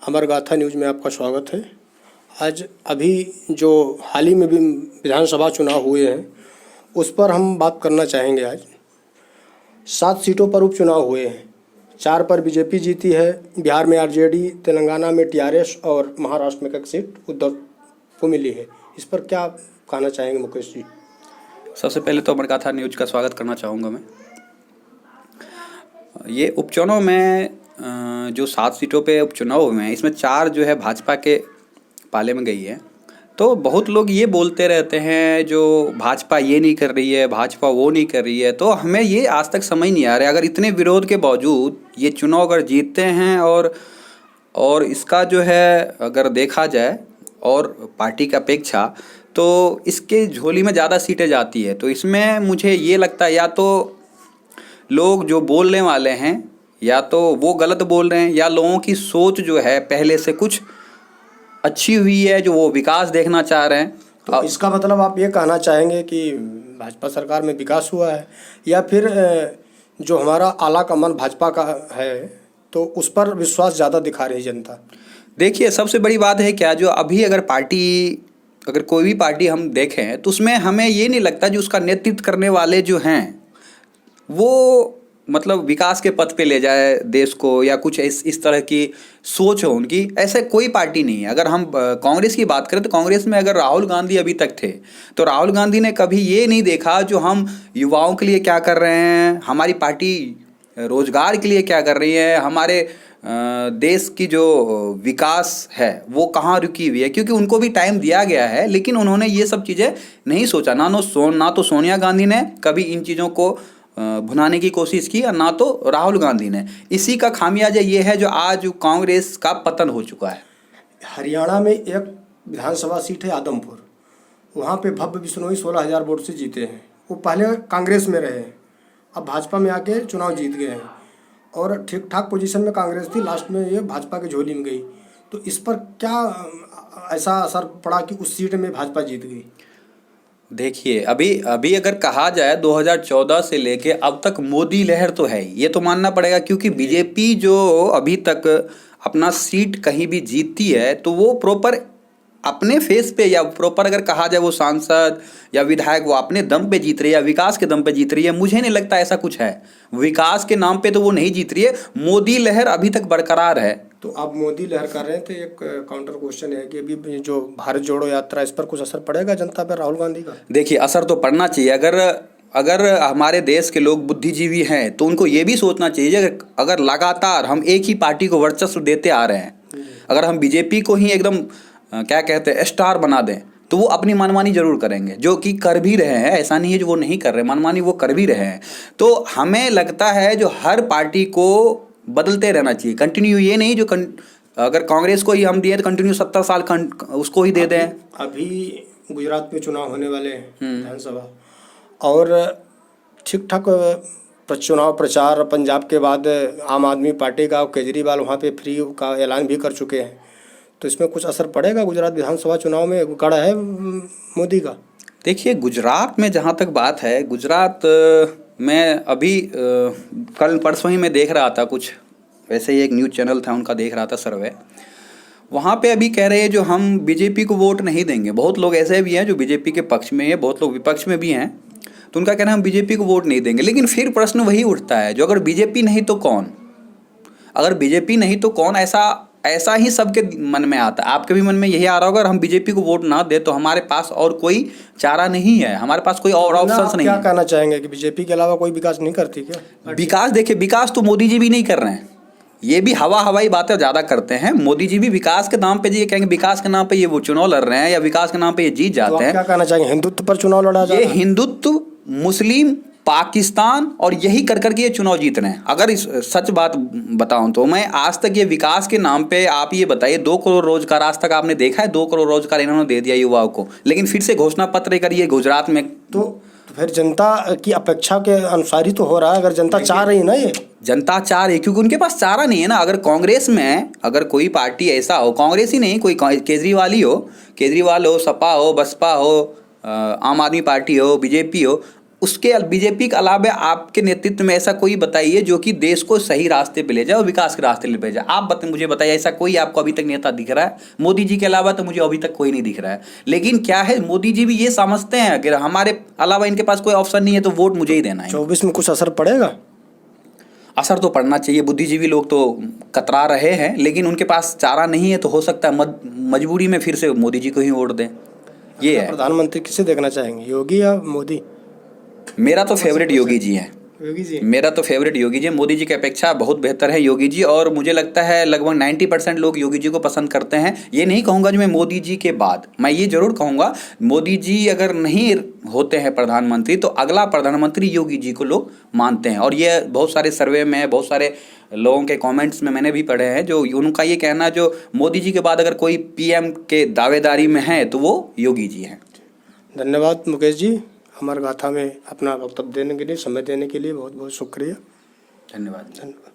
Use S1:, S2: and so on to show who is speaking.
S1: अमर गाथा न्यूज़ में आपका स्वागत है। आज अभी जो हाल ही में भी विधानसभा चुनाव हुए हैं उस पर हम बात करना चाहेंगे। आज 7 सीटों पर उपचुनाव हुए हैं। 4 पर बीजेपी जीती है, बिहार में आरजेडी, तेलंगाना में टीआरएस और महाराष्ट्र में एक सीट उद्धव को मिली है। इस पर क्या कहना चाहेंगे मुकेश जी?
S2: सबसे पहले तो अमर गाथा न्यूज़ का स्वागत करना चाहूँगा मैं। ये उपचुनाव में जो 7 सीटों पे उपचुनाव हुए हैं, इसमें 4 जो है भाजपा के पाले में गई है। तो बहुत लोग ये बोलते रहते हैं जो भाजपा ये नहीं कर रही है, भाजपा वो नहीं कर रही है। तो हमें ये आज तक समझ नहीं आ रहा है, अगर इतने विरोध के बावजूद ये चुनाव अगर जीतते हैं और इसका जो है अगर देखा जाए और पार्टी की अपेक्षा तो इसके झोली में ज़्यादा सीटें जाती है। तो इसमें मुझे ये लगता है या तो लोग जो बोलने वाले हैं या तो वो गलत बोल रहे हैं या लोगों की सोच जो है पहले से कुछ अच्छी हुई है, जो वो विकास देखना चाह रहे हैं।
S1: तो इसका मतलब आप ये कहना चाहेंगे कि भाजपा सरकार में विकास हुआ है या फिर जो हमारा आला कमान भाजपा का है तो उस पर विश्वास ज़्यादा दिखा रही जनता?
S2: देखिए, सबसे बड़ी बात है क्या, जो अभी अगर कोई भी पार्टी हम देखें तो उसमें हमें ये नहीं लगता जो उसका नेतृत्व करने वाले जो हैं वो मतलब विकास के पथ पे ले जाए देश को, या कुछ इस तरह की सोच हो उनकी। ऐसे कोई पार्टी नहीं है। अगर हम कांग्रेस की बात करें तो कांग्रेस में अगर राहुल गांधी अभी तक थे तो राहुल गांधी ने कभी ये नहीं देखा जो हम युवाओं के लिए क्या कर रहे हैं, हमारी पार्टी रोजगार के लिए क्या कर रही है, हमारे देश की जो विकास है वो कहाँ रुकी हुई है, क्योंकि उनको भी टाइम दिया गया है। लेकिन उन्होंने ये सब चीज़ें नहीं सोचा। ना तो सोनिया गांधी ने कभी इन चीज़ों को भुनाने की कोशिश की और ना तो राहुल गांधी ने। इसी का खामियाजा ये है जो आज कांग्रेस का पतन हो चुका है।
S1: हरियाणा में एक विधानसभा सीट है आदमपुर, वहाँ पे भव्य बिश्नोई 16,000 वोट से जीते हैं। वो पहले कांग्रेस में रहे, अब भाजपा में आके चुनाव जीत गए हैं और ठीक ठाक पोजीशन में कांग्रेस थी, लास्ट में ये भाजपा के झोली में गई। तो इस पर क्या ऐसा असर पड़ा कि उस सीट में भाजपा जीत गई?
S2: देखिए, अभी अगर कहा जाए 2014 से लेके अब तक मोदी लहर तो है, ये तो मानना पड़ेगा। क्योंकि बीजेपी जो अभी तक अपना सीट कहीं भी जीतती है तो वो प्रॉपर अपने फेस पे, या प्रॉपर अगर कहा जाए वो सांसद या विधायक वो अपने दम पे जीत रही है या विकास के दम पे जीत रही है। मुझे नहीं लगता ऐसा कुछ है। विकास के नाम पे तो वो नहीं जीत रही है। मोदी लहर अभी तक बरकरार है।
S1: तो आप मोदी लहर कर रहे हैं तो एक काउंटर क्वेश्चन है कि अभी जो भारत जोड़ो यात्रा, इस पर कुछ असर पड़ेगा जनता पर राहुल गांधी का?
S2: देखिए, असर तो पड़ना चाहिए। अगर हमारे देश के लोग बुद्धिजीवी हैं तो उनको ये भी सोचना चाहिए अगर लगातार हम एक ही पार्टी को वर्चस्व देते आ रहे हैं, अगर हम बीजेपी को ही एकदम क्या कहते हैं स्टार बना दें तो वो अपनी मनमानी जरूर करेंगे, जो कि कर भी रहे हैं। ऐसा नहीं है जो वो नहीं कर रहे, मनमानी वो कर भी रहे हैं। तो हमें लगता है जो हर पार्टी को बदलते रहना चाहिए, कंटिन्यू। ये नहीं जो अगर कांग्रेस को ही हम दिए तो कंटिन्यू 70 साल उसको ही दे दें।
S1: अभी गुजरात में चुनाव होने वाले हैं विधानसभा, और ठीक ठाक चुनाव प्रचार पंजाब के बाद आम आदमी पार्टी का, केजरीवाल वहाँ पे फ्री का ऐलान भी कर चुके हैं। तो इसमें कुछ असर पड़ेगा गुजरात विधानसभा चुनाव में? गढ़ है मोदी का?
S2: देखिए, गुजरात में जहाँ तक बात है, गुजरात में अभी कल परसों ही मैं देख रहा था, कुछ वैसे ही एक न्यूज़ चैनल था उनका, देख रहा था सर्वे। वहाँ पे अभी कह रहे हैं जो हम बीजेपी को वोट नहीं देंगे। बहुत लोग ऐसे भी हैं जो बीजेपी के पक्ष में है, बहुत लोग विपक्ष में भी हैं। तो उनका कहना है हम बीजेपी को वोट नहीं देंगे। लेकिन फिर प्रश्न वही उठता है जो अगर बीजेपी नहीं तो कौन? अगर बीजेपी नहीं तो कौन, ऐसा ही सबके मन में आता है। आपके भी मन में यही आ रहा होगा, अगर हम बीजेपी को वोट ना दे तो हमारे पास और कोई चारा नहीं है, हमारे पास कोई और ऑप्शंस नहीं है।
S1: क्या कहना चाहेंगे कि बीजेपी के अलावा कोई विकास नहीं करती क्या?
S2: विकास, देखिए, विकास तो मोदी जी भी नहीं कर रहे हैं। ये भी हवाई बातें ज़्यादा करते हैं। मोदी जी भी विकास के नाम पे ये कहेंगे, विकास के नाम पे ये वो चुनाव लड़ रहे हैं या विकास के नाम पे ये जीत जाते हैं।
S1: क्या कहना चाहेंगे, हिंदुत्व पर चुनाव लड़ा जा रहा है?
S2: ये हिंदुत्व, मुस्लिम, पाकिस्तान और यही कर करके ये चुनाव जीत रहे हैं। अगर इस सच बात बताऊं तो मैं आज तक ये विकास के नाम पे, आप ये बताइए 2 करोड़ रोजगार आज तक आपने देखा है? 2 करोड़ रोजगार इन्होंने दे दिया युवाओं को, लेकिन फिर से घोषणा पत्र करिए गुजरात में।
S1: तो फिर जनता की अपेक्षा के अनुसार ही तो हो रहा है। अगर जनता चाह रही है ना, ये
S2: जनता चाह रही है क्योंकि उनके पास चारा नहीं है ना। अगर कांग्रेस में अगर कोई पार्टी ऐसा हो, कांग्रेस ही नहीं, कोई केजरीवाल हो, सपा हो, बसपा हो, आम आदमी पार्टी हो, बीजेपी हो, उसके बीजेपी के अलावा आपके नेतृत्व में ऐसा कोई बताइए जो कि देश को सही रास्ते पे ले जाए और विकास के रास्ते ले जाए। आप मुझे बताइए, ऐसा कोई आपको अभी तक नेता दिख रहा है? मोदी जी के अलावा तो मुझे अभी तक कोई नहीं दिख रहा है। लेकिन क्या है, मोदी जी भी ये समझते हैं अगर हमारे अलावा इनके पास कोई ऑप्शन नहीं है तो वोट मुझे ही देना है।
S1: 24 में कुछ असर पड़ेगा?
S2: असर तो पड़ना चाहिए। बुद्धिजीवी लोग तो कतरा रहे हैं, लेकिन उनके पास चारा नहीं है, तो हो सकता है मजबूरी में फिर से मोदी जी को ही वोट दें। ये है।
S1: प्रधानमंत्री किसे देखना चाहेंगे, योगी या मोदी?
S2: मेरा तो फेवरेट योगी जी है।
S1: योगी जी?
S2: मेरा तो फेवरेट योगी जी। मोदी जी की अपेक्षा बहुत बेहतर है योगी जी, और मुझे लगता है लगभग 90% लोग योगी जी को पसंद करते हैं। ये नहीं कहूँगा जो मैं मोदी जी के बाद, मैं ये जरूर कहूँगा मोदी जी अगर नहीं होते हैं प्रधानमंत्री तो अगला प्रधानमंत्री योगी जी को लोग मानते हैं। और ये बहुत सारे सर्वे में, बहुत सारे लोगों के कमेंट्स में मैंने भी पढ़े हैं जो उनका ये कहना, जो मोदी जी के बाद अगर कोई पीएम के दावेदारी में है तो वो योगी जी हैं।
S1: धन्यवाद मुकेश जी, हमारे गाथा में अपना वक्तव्य देने के लिए, समय देने के लिए बहुत बहुत शुक्रिया।
S2: धन्यवाद।
S1: धन्यवाद।